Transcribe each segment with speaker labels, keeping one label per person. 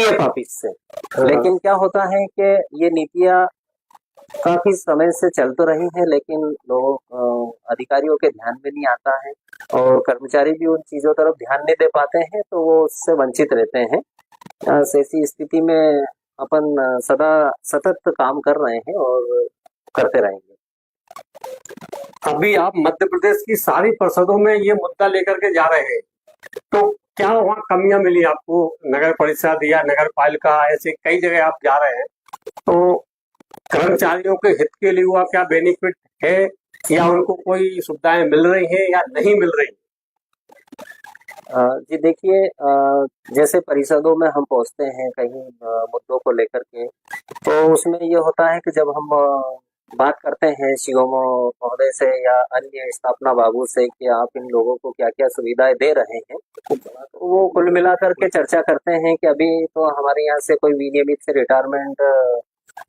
Speaker 1: PF office से। लेकिन क्या होता है कि ये नीतियां काफी समय से चल तो रही हैं, लेकिन लोग अधिकारियों के ध्यान में नहीं आता है और कर्मचारी भी उन चीजों तरफ ध्यान नहीं दे पाते हैं, तो वो उससे वंचित रहते हैं। ऐसी स्थिति में अपन सदा सतत काम कर रहे हैं और करते रहेंगे।
Speaker 2: अभी आप मध्य प्रदेश की सारी परिषदों में ये मुद्दा लेकर के जा रहे हैं, तो क्या वहाँ कमियां मिली आपको? नगर परिषद या नगर पालिका, ऐसे कई जगह आप जा रहे हैं, तो कर्मचारियों के हित के लिए हुआ क्या बेनिफिट है, या उनको कोई सुविधाएं मिल रही हैं या नहीं मिल रही?
Speaker 1: जी देखिए, जैसे परिषदों में हम पहुंचते हैं कहीं मुद्दों को लेकर के, तो उसमें ये होता है कि जब हम बात करते हैं सीओ महोदय से या अन्य स्थापना बाबू से कि आप इन लोगों को क्या क्या सुविधाएं दे रहे हैं, तो वो कुल मिलाकर के चर्चा करते हैं कि अभी तो हमारे यहाँ से कोई विनियमित से रिटायरमेंट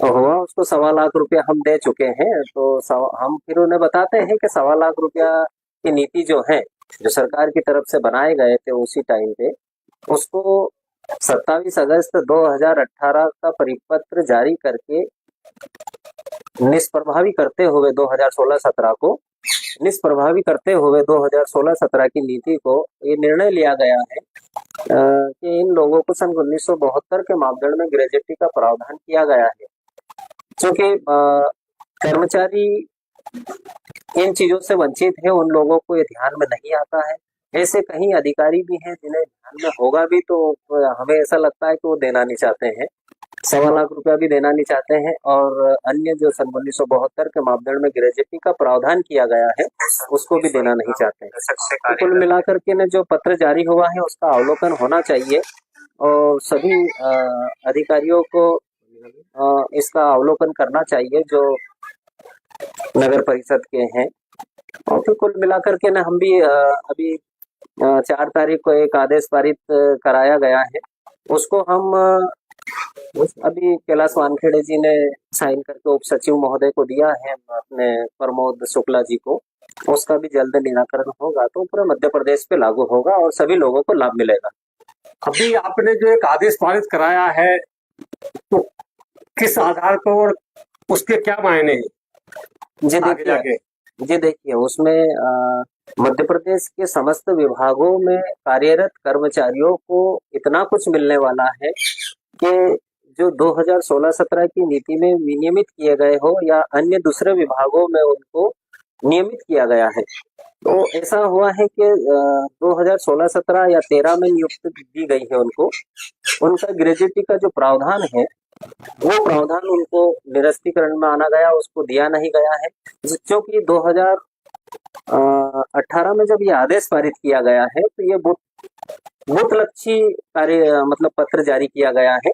Speaker 1: हुआ, उसको 1.25 लाख रुपया हम दे चुके हैं। तो हम फिर उन्हें बताते हैं कि 1.25 लाख रुपया की नीति जो है, जो सरकार की तरफ से बनाए गए थे उसी टाइम पे, उसको 27 अगस्त 2018 का परिपत्र जारी करके निष्प्रभावी करते हुए 2016-17 को निष्प्रभावी करते हुए 2016-17 की नीति को ये निर्णय लिया गया है कि इन लोगों को सन 1972 के मापदंड में ग्रेजुएटी का प्रावधान किया गया है। क्योंकि कर्मचारी इन चीजों से वंचित है, उन लोगों को ये ध्यान में नहीं आता है। ऐसे कहीं अधिकारी भी हैं जिन्हें ध्यान में होगा भी, तो हमें ऐसा लगता है कि वो देना नहीं चाहते हैं, 1.25 लाख रुपया भी देना नहीं चाहते हैं। और अन्य जो सन 1972 के मापदंड में ग्रेजुएटी का प्रावधान किया गया है, उसको भी देना नहीं चाहते हैं। तो कुल मिलाकर के ने जो पत्र जारी हुआ है उसका अवलोकन होना चाहिए और सभी अधिकारियों को इसका अवलोकन करना चाहिए जो नगर परिषद के हैं। और फिर कुल मिलाकर के ना हम भी अभी 4 तारीख को एक आदेश पारित कराया गया है, उसको हम अभी कैलाश वानखेड़े जी ने साइन करके उप सचिव महोदय को दिया है, अपने प्रमोद शुक्ला जी को। उसका भी जल्द निराकरण होगा तो पूरे मध्य प्रदेश पे लागू होगा और सभी लोगों को लाभ मिलेगा।
Speaker 2: अभी आपने जो एक आदेश पारित कराया है, तो किस आधार पर और उसके क्या मायने हैं?
Speaker 1: जी देखिए, उसमें मध्य प्रदेश के समस्त विभागों में कार्यरत कर्मचारियों को इतना कुछ मिलने वाला है कि जो 2016-17 की नीति में विनियमित किए गए हो या अन्य दूसरे विभागों में उनको नियमित किया गया है। तो ऐसा हुआ है कि 2016-17 या 13 में नियुक्ति दी गई है उनको, उनका ग्रेजुएटी का जो प्रावधान है वो प्रावधान उनको निरस्तीकरण में आना गया, उसको दिया नहीं गया है। क्योंकि 2018 में जब ये आदेश पारित किया गया है तो ये बूथ लक्षी कार्य मतलब पत्र जारी किया गया है।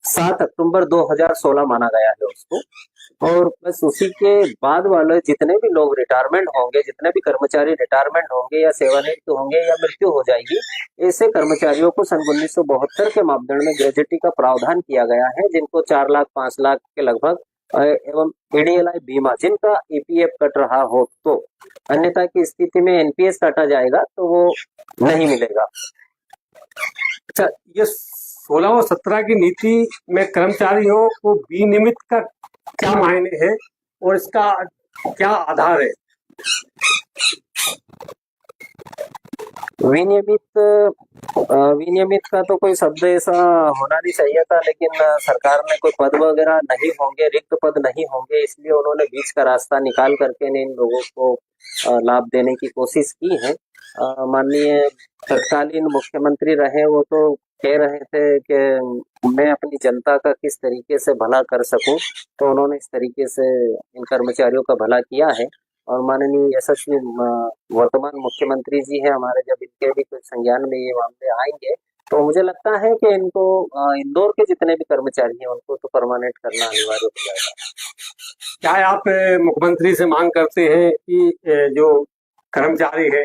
Speaker 1: 7 अक्टूबर 2016 माना गया है उसको, और बस उसी के बाद वाले जितने भी लोग रिटायरमेंट होंगे, जितने भी कर्मचारी रिटायरमेंट होंगे या सेवानिवृत्त होंगे या मृत्यु हो जाएगी, ऐसे कर्मचारियों को सन 1972 के मापदंड में ग्रेजुएटी का प्रावधान किया गया है, जिनको 4 लाख 5 लाख के लगभग एवं एडीएलआई बीमा जिनका ईपीएफ कट रहा हो, तो अन्यथा की स्थिति में एनपीएस काटा जाएगा तो वो नहीं मिलेगा।
Speaker 2: अच्छा, ये 16 और 17 की नीति में कर्मचारियों को विनियमित का क्या मायने हैं और इसका क्या आधार है?
Speaker 1: विनियमित का तो कोई शब्द ऐसा होना नहीं चाहिए था, लेकिन सरकार में कोई पद वगैरह नहीं होंगे, रिक्त पद नहीं होंगे, इसलिए उन्होंने बीच का रास्ता निकाल करके इन लोगों को लाभ देने की कोशिश की है। माननीय तत्कालीन मुख्यमंत्री रहे, वो तो कह रहे थे कि मैं अपनी जनता का किस तरीके से भला कर सकूं, तो उन्होंने इस तरीके से इन कर्मचारियों का भला किया है। और माननीय यशस्वी वर्तमान मुख्यमंत्री जी हैं हमारे, जब इनके भी कुछ संज्ञान में ये मामले आएंगे तो मुझे लगता है कि इनको इंदौर के जितने भी कर्मचारी हैं उनको तो परमानेंट करना अनिवार्य हो जाएगा।
Speaker 2: क्या आप मुख्यमंत्री से मांग करते हैं कि जो कर्मचारी है,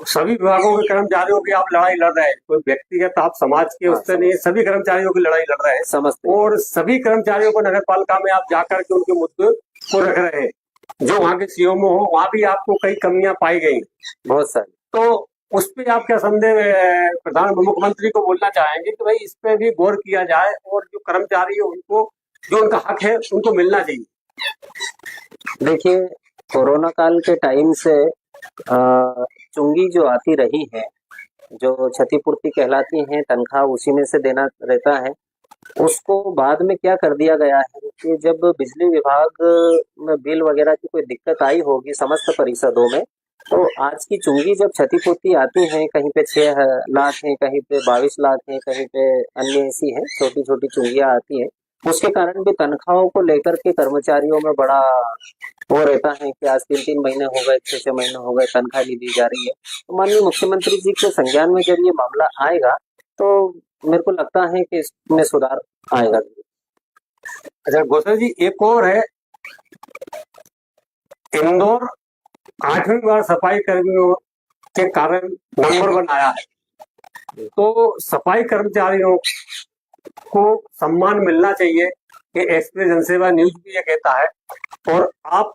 Speaker 2: सभी विभागों के कर्मचारियों की आप लड़ाई लड़ रहे हैं, कोई व्यक्तिगत आप समाज के उससे नहीं, सभी कर्मचारियों की लड़ाई लड़ रहे हैं,
Speaker 1: समझते, और
Speaker 2: सभी कर्मचारियों को नगर पालिका में आप जाकर के उनके मुद्दे को रख रहे हैं। जो वहाँ के सीओ हो, वहाँ भी आपको कई कमियां पाई गई,
Speaker 1: बहुत सारी,
Speaker 2: तो उस पे आप क्या संदेह प्रधान मुख्यमंत्री को बोलना चाहेंगे कि भाई इस पे भी गौर किया जाए और जो कर्मचारी है उनको जो उनका हक है उनको मिलना चाहिए।
Speaker 1: देखिए, कोरोना काल के टाइम से चुंगी जो आती रही है, जो क्षतिपूर्ति कहलाती है, तनख्वाह उसी में से देना रहता है। उसको बाद में क्या कर दिया गया है कि जब बिजली विभाग में बिल वगैरह की कोई दिक्कत आई होगी समस्त परिषदों में, तो आज की चुंगी जब क्षतिपूर्ति आती है, कहीं पे 6 लाख है, कहीं पे 22 लाख है, कहीं पे अन्य ऐसी है छोटी छोटी चुंगियां आती है। उसके कारण भी तनख्वाहों को लेकर के कर्मचारियों में बड़ा वो रहता है कि आज 3-3 महीने हो गए, 6-6 महीने हो गए, तनख्वाह नहीं दी जा रही है। तो माननीय मुख्यमंत्री जी के संज्ञान में जब ये मामला आएगा, तो मेरे को लगता है कि इसमें सुधार आएगा।
Speaker 2: अच्छा घोषा जी, एक और है, इंदौर 8वीं बार सफाई कर्मियों के कारण नंबर 1 आया है, तो सफाई कर्मचारियों को सम्मान मिलना चाहिए, ये एक्सप्रेस जनसेवा न्यूज भी ये कहता है। और आप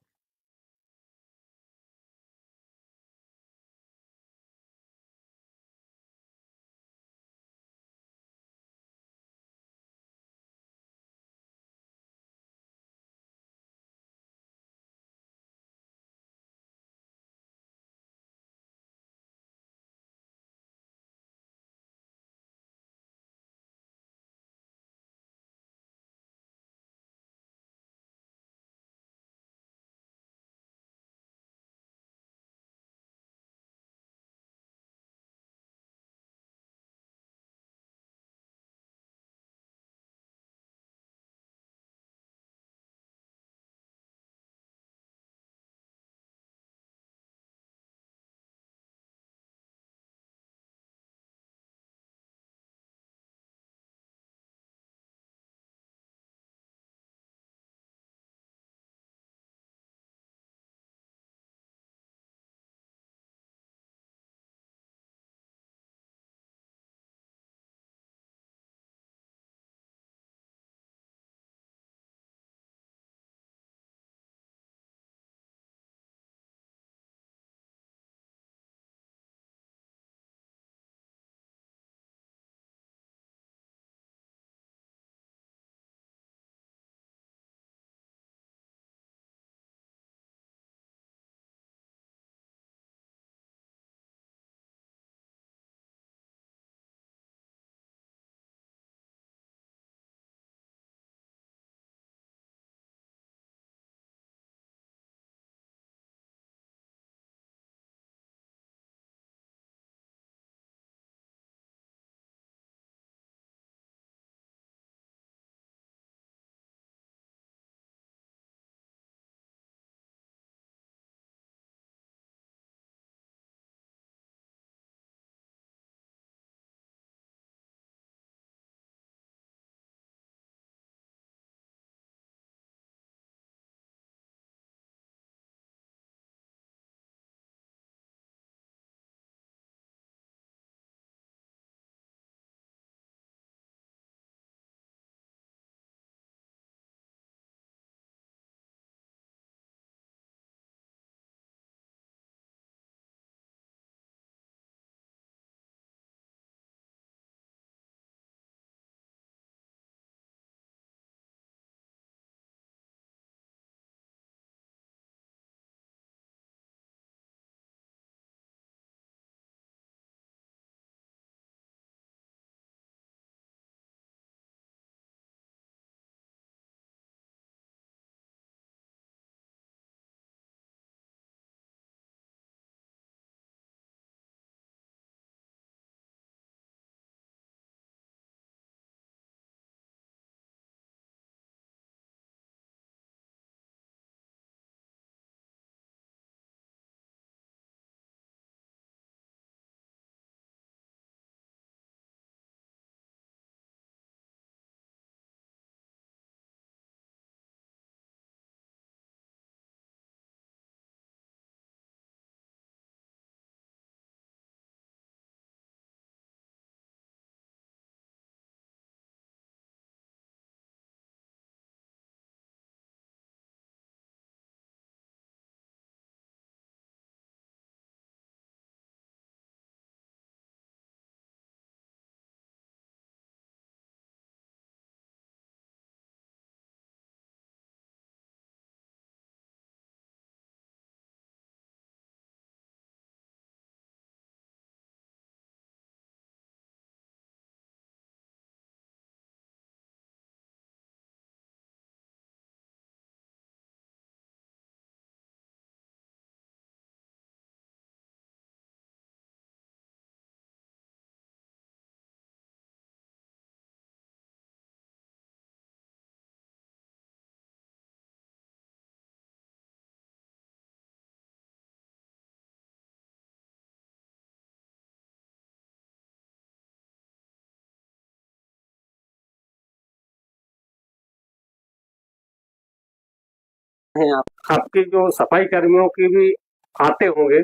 Speaker 1: हैं आप?
Speaker 2: आपकी जो सफाई कर्मियों की भी आते होंगे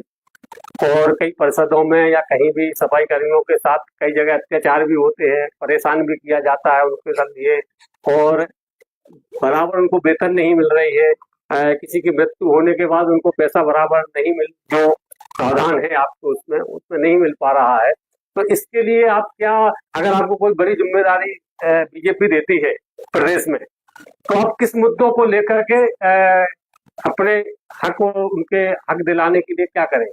Speaker 2: और कई परिषदों में या कहीं भी सफाई कर्मियों के साथ कई जगह अत्याचार भी होते हैं, परेशान भी किया जाता है उनके साथ ये, और बराबर उनको वेतन नहीं मिल रही है। किसी की मृत्यु होने के बाद उनको पैसा बराबर नहीं मिल, जो प्रावधान है आपको उसमें उसमें नहीं मिल पा रहा है। तो इसके लिए आप क्या, अगर आपको कोई बड़ी जिम्मेदारी बीजेपी देती है प्रदेश में, तो आप किस मुद्दों को लेकर के अपने हक और उनके हक दिलाने के लिए क्या करें?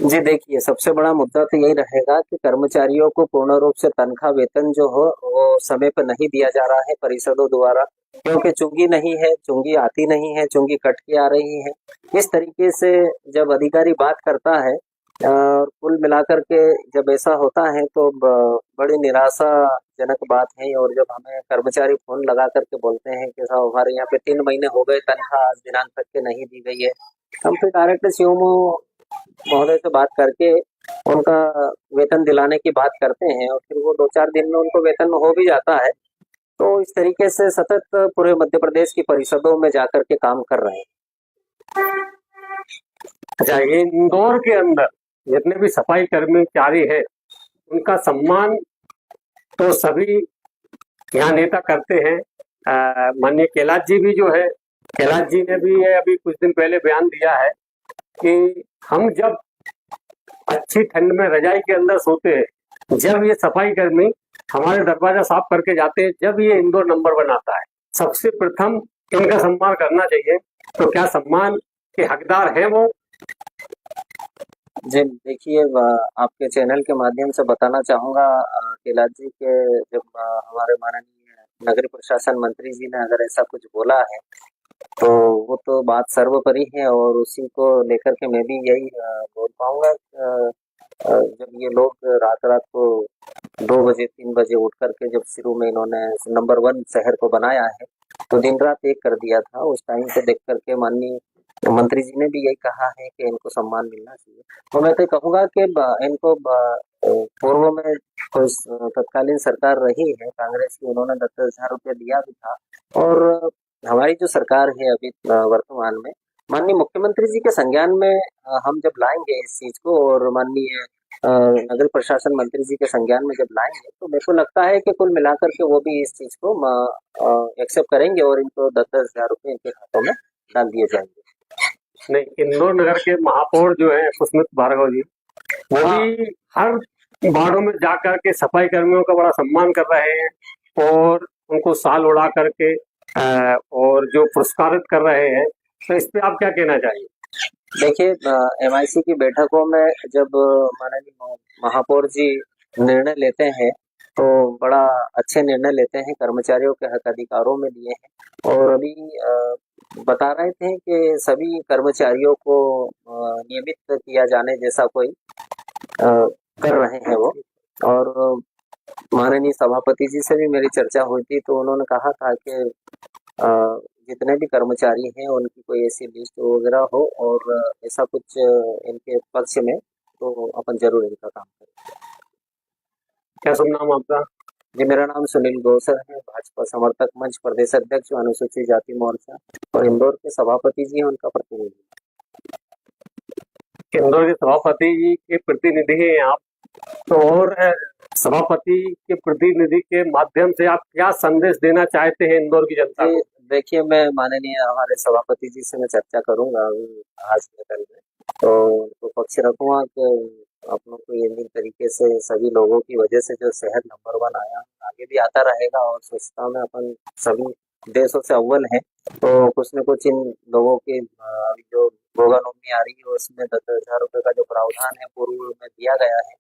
Speaker 1: जी देखिए, सबसे बड़ा मुद्दा तो यही रहेगा कि कर्मचारियों को पूर्ण रूप से तनख्वाह वेतन जो हो वो समय पर नहीं दिया जा रहा है परिषदों द्वारा, क्योंकि चुंगी नहीं है, चुंगी आती नहीं है, चुंगी कट के आ रही है। इस तरीके से जब अधिकारी बात करता है और कुल मिलाकर के जब ऐसा होता है तो बड़ी निराशाजनक बात है। और जब हमें कर्मचारी फोन लगा करके बोलते हैं कि साहब हमारे यहाँ पे 3 महीने हो गए, तनख्वाह आज दिनांक तक के नहीं दी गई है, हम फिर डायरेक्ट सीएमओ महोदय से बात करके उनका वेतन दिलाने की बात करते हैं और फिर वो 2-4 दिन में उनको वेतन हो भी जाता है। तो इस तरीके से सतत पूरे मध्य प्रदेश की परिषदों में जाकर के काम कर रहे हैं।
Speaker 2: अच्छा, ये इंदौर के अंदर जितने भी सफाई कर्मचारी है उनका सम्मान तो सभी यहाँ नेता करते हैं। माननीय कैलाश जी भी जो है, कैलाश जी ने भी अभी कुछ दिन पहले बयान दिया है कि हम जब अच्छी ठंड में रजाई के अंदर सोते हैं, जब ये सफाई कर्मी हमारे दरवाजा साफ करके जाते हैं, जब ये इंदौर नंबर बनाता है, सबसे प्रथम इनका सम्मान करना चाहिए। तो क्या सम्मान के हकदार हैं वो?
Speaker 1: जी देखिए, आपके चैनल के माध्यम से बताना चाहूँगा कैलाश जी के, जब हमारे माननीय नगरीय प्रशासन मंत्री जी ने अगर ऐसा कुछ बोला है तो वो तो बात सर्वोपरि है और उसी को लेकर के मैं भी यही बोल पाऊंगा। जब ये लोग रात-रात को 2 बजे 3 बजे उठ कर के जब शुरू में इन्होंने नंबर 1 शहर को बनाया है, तो दिन-रात एक कर दिया था। उस टाइम को देख कर के माननीय मंत्री जी ने भी यही कहा है कि इनको सम्मान मिलना चाहिए। तो मैं तो कहूँगा कि इनको पूर्व में कोई तत्कालीन सरकार रही है कांग्रेस की, उन्होंने 10,000 रुपये दिया भी था। और हमारी जो सरकार है अभी वर्तमान में, माननीय मुख्यमंत्री जी के संज्ञान में हम जब लाएंगे इस चीज को और माननीय नगर प्रशासन मंत्री जी के संज्ञान में जब लाएंगे तो मेरे को लगता है कि कुल मिलाकर के वो भी इस चीज को एक्सेप्ट करेंगे और इनको 10-10 हजार रुपये इनके खातों में डाल दिए जाएंगे।
Speaker 2: नहीं, इंदौर नगर के महापौर जो है पुष्मित भार्गव जी, वो भी हर वार्डों में जाकर के सफाई कर्मियों का बड़ा सम्मान कर रहे हैं और उनको शाल उड़ा करके और जो पुरस्कारित कर रहे हैं। तो इस पे आप क्या कहना चाहिए?
Speaker 1: देखिए, एमआईसी की बैठकों में जब माननीय महापौर जी निर्णय लेते हैं तो बड़ा अच्छे निर्णय लेते हैं, कर्मचारियों के हक अधिकारों में दिए हैं। और अभी बता रहे थे कि सभी कर्मचारियों को नियमित किया जाने जैसा कोई कर रहे हैं वो। और माननीय सभापति जी से भी मेरी चर्चा हुई थी तो उन्होंने कहा था कि जितने भी कर्मचारी हैं उनकी कोई ऐसी लिस्ट वगैरह हो और ऐसा कुछ इनके पक्ष में, तो अपन जरूर इनका काम करें।
Speaker 2: क्या शुभ नाम आपका?
Speaker 1: जी मेरा नाम सुनील गौसर है, भाजपा समर्थक मंच प्रदेश अध्यक्ष अनुसूचित जाति मोर्चा, और इंदौर के सभापति जी हैं उनका प्रतिनिधि।
Speaker 2: इंदौर के सभापति जी के प्रतिनिधि हैं आप, तो और सभापति के प्रतिनिधि के माध्यम से आप क्या संदेश देना चाहते हैं इंदौर की जनता को?
Speaker 1: देखिए, मैं माननीय हमारे सभापति जी से मैं चर्चा करूंगा आज के कल में, तो उनको पक्ष रखूंगा कि अपनों को ये तरीके से सभी लोगों की वजह से जो शहर नंबर 1 आया, आगे भी आता रहेगा और स्वच्छता में अपन सभी देशों से अव्वल है। तो कुछ न कुछ इन लोगों की अभी जो भोगानोमी आ रही है उसमें 10,000 रुपये का जो प्रावधान है पूर्व में दिया गया है,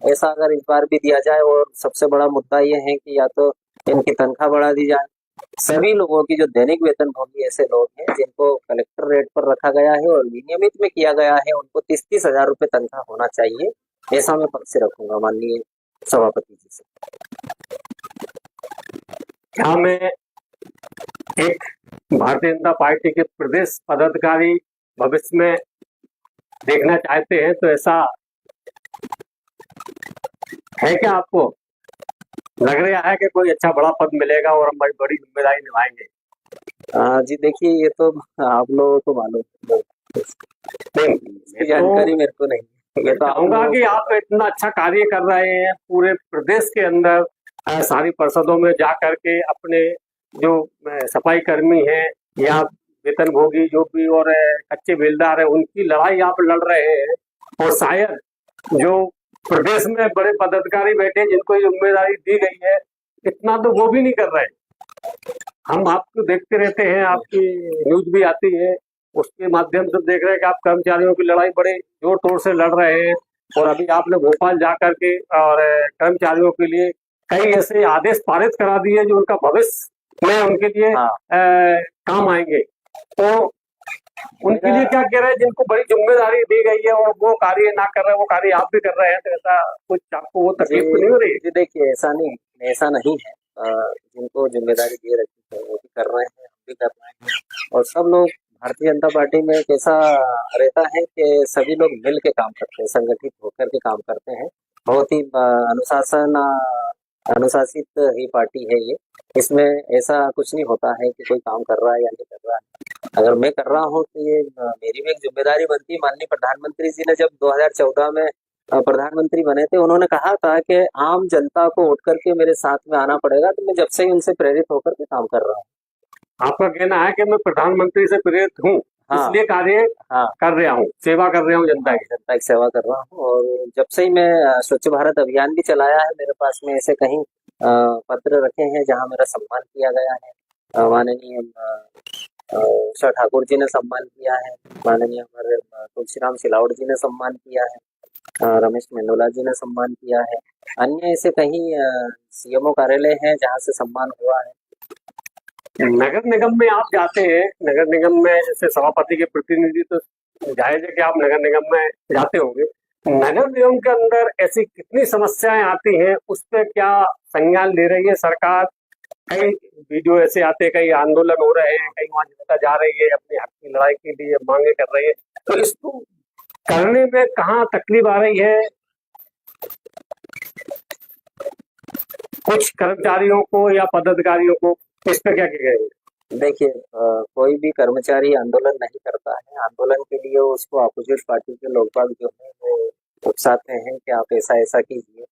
Speaker 1: ऐसा अगर इस बार भी दिया जाए। और सबसे बड़ा मुद्दा ये है कि या तो इनकी तनख्वाह बढ़ा दी जाए। सभी लोगों की जो दैनिक वेतनभोगी ऐसे लोग हैं जिनको कलेक्टर रेट पर रखा गया है और विनियमित में किया गया है, उनको 30-30 हजार रुपये तनख्वाह होना चाहिए, ऐसा मैं पक्ष रखूंगा माननीय सभापति जी से।
Speaker 2: क्या मैं एक भारतीय जनता पार्टी के प्रदेश पदाधिकारी भविष्य में देखना चाहते हैं, तो ऐसा है क्या आपको लग रहा है कि कोई अच्छा बड़ा पद मिलेगा और हम बड़ी जिम्मेदारी निभाएंगे?
Speaker 1: जी देखिए, ये तो आप लोगों को मालूम है,
Speaker 2: नहीं,
Speaker 1: इसकी जानकारी मेरे को नहीं है, ये तो आप
Speaker 2: चाहूंगा
Speaker 1: लोगों
Speaker 2: कि
Speaker 1: को।
Speaker 2: आप इतना अच्छा कार्य कर रहे हैं पूरे प्रदेश के अंदर, सारी परिषदों में जा करके अपने जो सफाई कर्मी हैं या वेतनभोगी जो भी और कच्चे बेलदार हैं उनकी लड़ाई आप लड़ रहे हैं। और शायद जो प्रदेश में बड़े पदाधिकारी बैठे जिनको ये जिम्मेदारी दी गई है, इतना तो वो भी नहीं कर रहे। हम आपको देखते रहते हैं, आपकी न्यूज भी आती है, उसके माध्यम से देख रहे हैं कि आप कर्मचारियों की लड़ाई बड़े जोर तोड़ से लड़ रहे हैं। और अभी आपने भोपाल जा करके और कर्मचारियों के लिए कई ऐसे आदेश पारित करा दिए जो उनका भविष्य में उनके लिए
Speaker 1: हाँ,
Speaker 2: काम आएंगे। तो उनके लिए क्या कह रहे हैं जिनको बड़ी जिम्मेदारी दी गई है और वो कार्य ना कर रहे हैं, वो कार्य आप भी कर रहे हैं, तो ऐसा कुछ आपको वो तकलीफ तो नहीं हो रही?
Speaker 1: जी देखिए, ऐसा नहीं है। जिनको जिम्मेदारी दे रखी है वो भी कर रहे हैं, हम भी कर रहे हैं। और सब लोग भारतीय जनता पार्टी में कैसा रहता है कि सभी लोग मिल के काम करते हैं, संगठित होकर के काम करते हैं। बहुत ही अनुशासित ही पार्टी है ये। इसमें ऐसा कुछ नहीं होता है कि कोई काम कर रहा है या नहीं कर रहा है। अगर मैं कर रहा हूँ तो ये मेरी भी एक जिम्मेदारी बनती है। माननीय प्रधानमंत्री जी ने जब 2014 में प्रधानमंत्री बने थे, उन्होंने कहा था कि आम जनता को उठ करके मेरे साथ में आना पड़ेगा, तो मैं जब से ही उनसे प्रेरित होकर के काम कर रहा हूँ।
Speaker 2: आपका कहना है कि मैं प्रधानमंत्री से प्रेरित हूँ,
Speaker 1: हाँ,
Speaker 2: इसलिए कार्य
Speaker 1: हाँ,
Speaker 2: कर रहा हूँ, सेवा कर रहा हूँ जनता की।
Speaker 1: जनता की सेवा कर रहा हूँ। और जब से ही मैं स्वच्छ भारत अभियान भी चलाया है, मेरे पास में ऐसे कहीं पत्र रखे हैं जहाँ मेरा सम्मान किया गया है। माननीय उषा ठाकुर जी ने सम्मान किया है, माननीय हमारे तुलसीराम सिलावट जी ने सम्मान किया है, रमेश मेनोला जी ने सम्मान किया है। अन्य ऐसे कहीं सीएमओ कार्यालय है जहाँ से सम्मान हुआ है।
Speaker 2: नगर निगम में आप जाते हैं, नगर निगम में जैसे सभापति के प्रतिनिधि, तो जाहिर है कि आप नगर निगम में जाते होंगे। नगर निगम के अंदर ऐसी कितनी समस्याएं आती हैं, उस पर क्या संज्ञान ले रही है सरकार? कई वीडियो ऐसे आते हैं, कई आंदोलन हो रहे हैं, कई वहां जनता जा रही है अपने हक की लड़ाई के लिए मांगे कर रही है, तो इसको करने में कहाँ तकलीफ आ रही है कुछ कर्मचारियों को या पदाधिकारियों को? इस पे क्या कहेंगे?
Speaker 1: देखिए, कोई भी कर्मचारी आंदोलन नहीं करता है। आंदोलन के लिए उसको अपोजिट पार्टी के लोग बाग जो है वो उकसाते हैं कि आप ऐसा ऐसा कीजिए,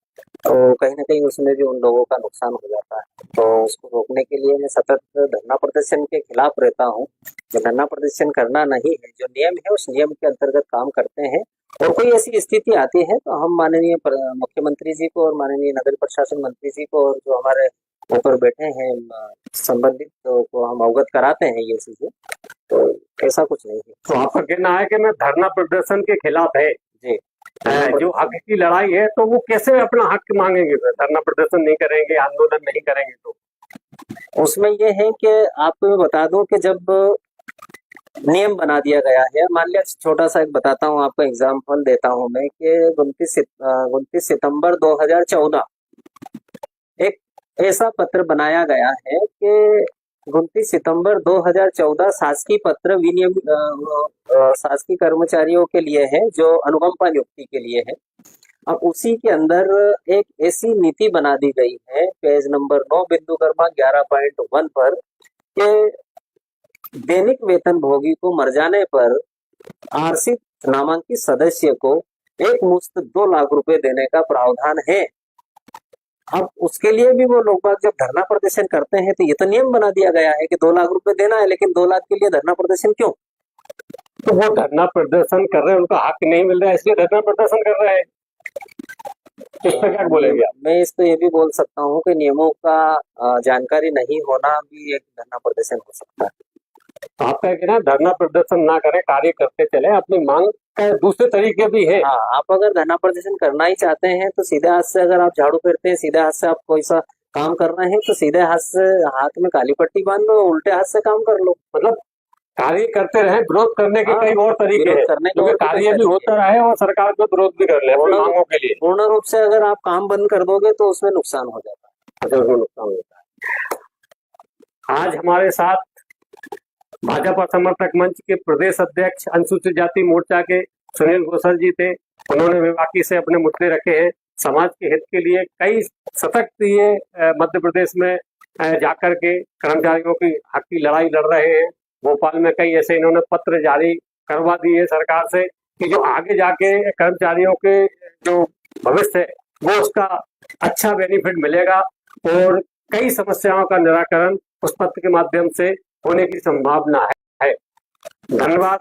Speaker 1: तो कहीं ना कहीं उसमें भी उन लोगों का नुकसान हो जाता है। तो उसको रोकने के लिए मैं सतत धरना प्रदर्शन के खिलाफ रहता हूँ। जो धरना प्रदर्शन करना नहीं है, जो नियम है उस नियम के अंतर्गत काम करते हैं। और कोई ऐसी स्थिति आती है तो हम माननीय मुख्यमंत्री जी को और माननीय नगर प्रशासन मंत्री जी को और जो हमारे ऊपर बैठे हैं संबंधित को हम अवगत कराते हैं ये चीजें। तो ऐसा कुछ नहीं है।
Speaker 2: तो आपका कहना है कि मैं धरना प्रदर्शन के खिलाफ है
Speaker 1: जी,
Speaker 2: जो हक की लड़ाई है, तो वो कैसे अपना हक मांगेंगे? फिर धरना प्रदर्शन नहीं करेंगे, आंदोलन नहीं करेंगे तो?
Speaker 1: उसमें ये है कि आपको मैं बता दूं कि जब नियम बना दिया गया है, मान लिया छोटा सा एक बताता हूँ, आपको एग्जाम्पल देता हूँ मैं कि 29 सितंबर 2014 एक ऐसा पत्र बनाया गया है कि 29 सितंबर 2014 शासकीय पत्र विनियम शासकीय कर्मचारियों के लिए है जो अनुकंपा नियुक्ति के लिए है। अब उसी के अंदर एक ऐसी नीति बना दी गई है, पेज नंबर 9 बिंदु क्रमांक 11.1 पर, कि दैनिक वेतन भोगी को मर जाने पर आरक्षित नामांकित सदस्य को एक मुश्त 2 लाख रुपए देने का प्रावधान है। अब उसके लिए भी वो लोग बाग जब धरना प्रदर्शन करते हैं तो ये तो नियम बना दिया गया है कि 2 लाख रुपए देना है, लेकिन 2 लाख के लिए धरना प्रदर्शन क्यों?
Speaker 2: तो वो धरना प्रदर्शन कर रहे हैं, उनका हक नहीं मिल रहा है इसलिए धरना प्रदर्शन कर रहे हैं। इस पर क्या बोलेंगे आप?
Speaker 1: मैं इस पे ये भी बोल सकता हूँ कि नियमों का जानकारी नहीं होना भी एक धरना प्रदर्शन हो सकता है।
Speaker 2: तो आपका कहना है धरना प्रदर्शन ना करें, कार्य करते चले, अपनी मांग का दूसरे तरीके भी है।
Speaker 1: हाँ, आप अगर धरना प्रदर्शन करना ही चाहते हैं तो सीधे हाथ से, अगर आप झाड़ू फेरते हैं, सीधे हाथ से आप कोई सा काम कर रहे हैं तो सीधे हाथ से हाथ में काली पट्टी बांध लो, उल्टे हाथ से काम कर लो।
Speaker 2: मतलब कार्य करते रहे, विरोध करने के कई और तरीके हैं, क्योंकि कार्य भी होता रहे और सरकार को विरोध भी कर ले अपनी मांगों के लिए।
Speaker 1: पूर्ण रूप से अगर आप काम बंद कर दोगे तो उसमें नुकसान हो जाता है।
Speaker 2: उसमें नुकसान होता है। आज हमारे साथ भाजपा समर्थक मंच के प्रदेश अध्यक्ष अनुसूचित जाति मोर्चा के सुनील घोषल जी थे। उन्होंने विभागी से अपने मुद्दे रखे हैं, समाज के हित के लिए कई सतत ये मध्य प्रदेश में जाकर के कर्मचारियों की हक की लड़ाई लड़ रहे हैं। भोपाल में कई ऐसे इन्होंने पत्र जारी करवा दिए सरकार से कि जो आगे जाके कर्मचारियों के जो भविष्य है वो उसका अच्छा बेनिफिट मिलेगा और कई समस्याओं का निराकरण उस पत्र के माध्यम से होने की संभावना है। धन्यवाद।